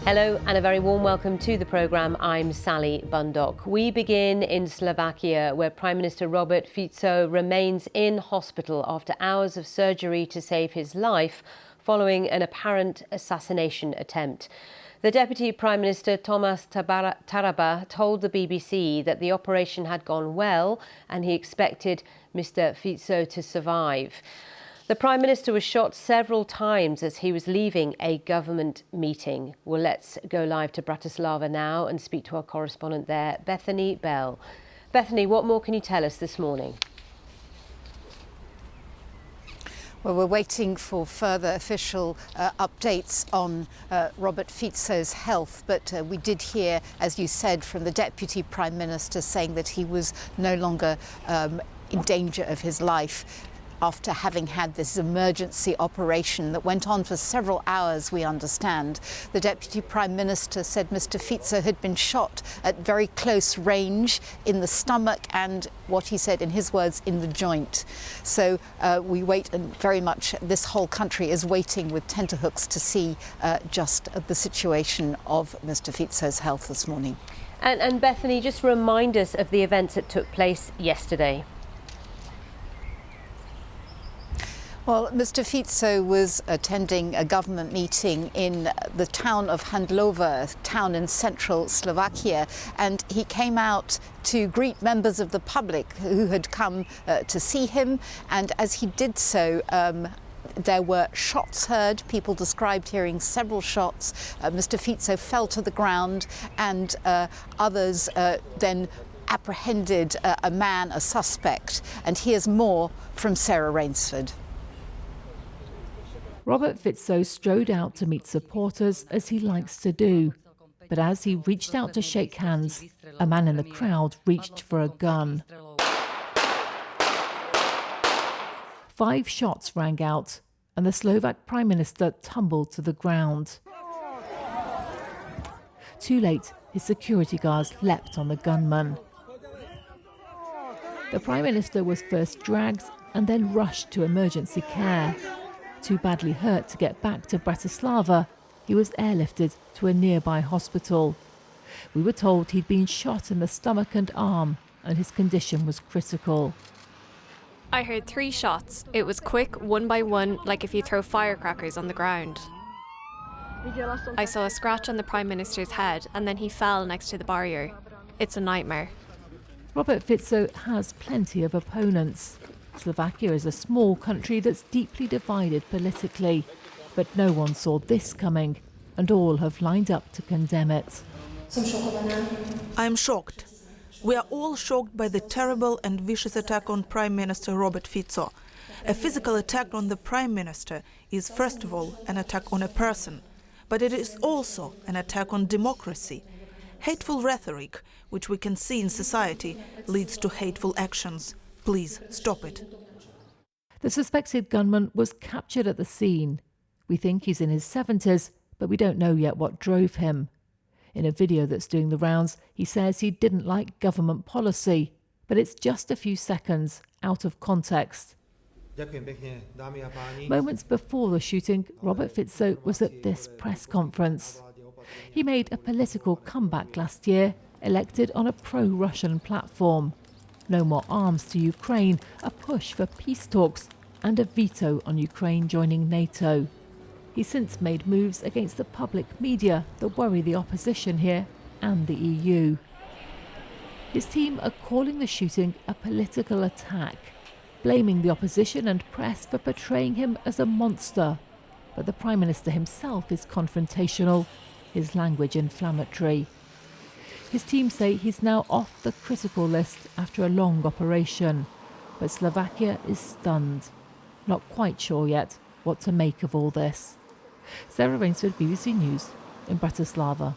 Hello and a very warm welcome to the programme. I'm Sally Bundock. We begin in Slovakia, where Prime Minister Robert Fico remains in hospital after hours of surgery to save his life following an apparent assassination attempt. The Deputy Prime Minister Tomas Taraba told the BBC that the operation had gone well and he expected Mr Fico to survive. The Prime Minister was shot several times as he was leaving a government meeting. Well, let's go live to Bratislava now and speak to our correspondent there, Bethany Bell. Bethany, what more can you tell us this morning? Well, we're waiting for further official updates on Robert Fico's health, but we did hear, as you said, from the Deputy Prime Minister saying that he was no longer in danger of his life after having had this emergency operation that went on for several hours, we understand. The Deputy Prime Minister said Mr Fico had been shot at very close range in the stomach and, what he said in his words, in the joint. So we wait, and very much this whole country is waiting with tenterhooks to see just the situation of Mr Fico's health this morning. And Bethany, just remind us of the events that took place yesterday. Well, Mr Fico was attending a government meeting in the town of Handlova, a town in central Slovakia, and he came out to greet members of the public who had come to see him, and as he did so, there were shots heard. People described hearing several shots. Mr Fico fell to the ground, and others then apprehended a man, a suspect. And here's more from Sarah Rainsford. Robert Fico strode out to meet supporters, as he likes to do. But as he reached out to shake hands, a man in the crowd reached for a gun. 5 shots rang out, and the Slovak Prime Minister tumbled to the ground. Too late, his security guards leapt on the gunman. The Prime Minister was first dragged and then rushed to emergency care. Too badly hurt to get back to Bratislava, he was airlifted to a nearby hospital. We were told he'd been shot in the stomach and arm, and his condition was critical. I heard 3 shots. It was quick, one by one, like if you throw firecrackers on the ground. I saw a scratch on the Prime Minister's head, and then he fell next to the barrier. It's a nightmare. Robert Fico has plenty of opponents. Slovakia is a small country that's deeply divided politically, but no one saw this coming, and all have lined up to condemn it. I'm shocked. We are all shocked by the terrible and vicious attack on Prime Minister Robert Fico. A physical attack on the Prime Minister is, first of all, an attack on a person, but it is also an attack on democracy. Hateful rhetoric, which we can see in society, leads to hateful actions. Please stop it. The suspected gunman was captured at the scene. We think he's in his 70s, but we don't know yet what drove him. In a video that's doing the rounds, he says he didn't like government policy, but it's just a few seconds out of context. Moments before the shooting, Robert Fico was at this press conference. He made a political comeback last year, elected on a pro-Russian platform. No more arms to Ukraine, a push for peace talks, and a veto on Ukraine joining NATO. He's since made moves against the public media that worry the opposition here and the EU. His team are calling the shooting a political attack, blaming the opposition and press for portraying him as a monster. But the Prime Minister himself is confrontational, his language inflammatory. His team say he's now off the critical list after a long operation, but Slovakia is stunned, not quite sure yet what to make of all this. Sarah Rainsford, BBC News in Bratislava.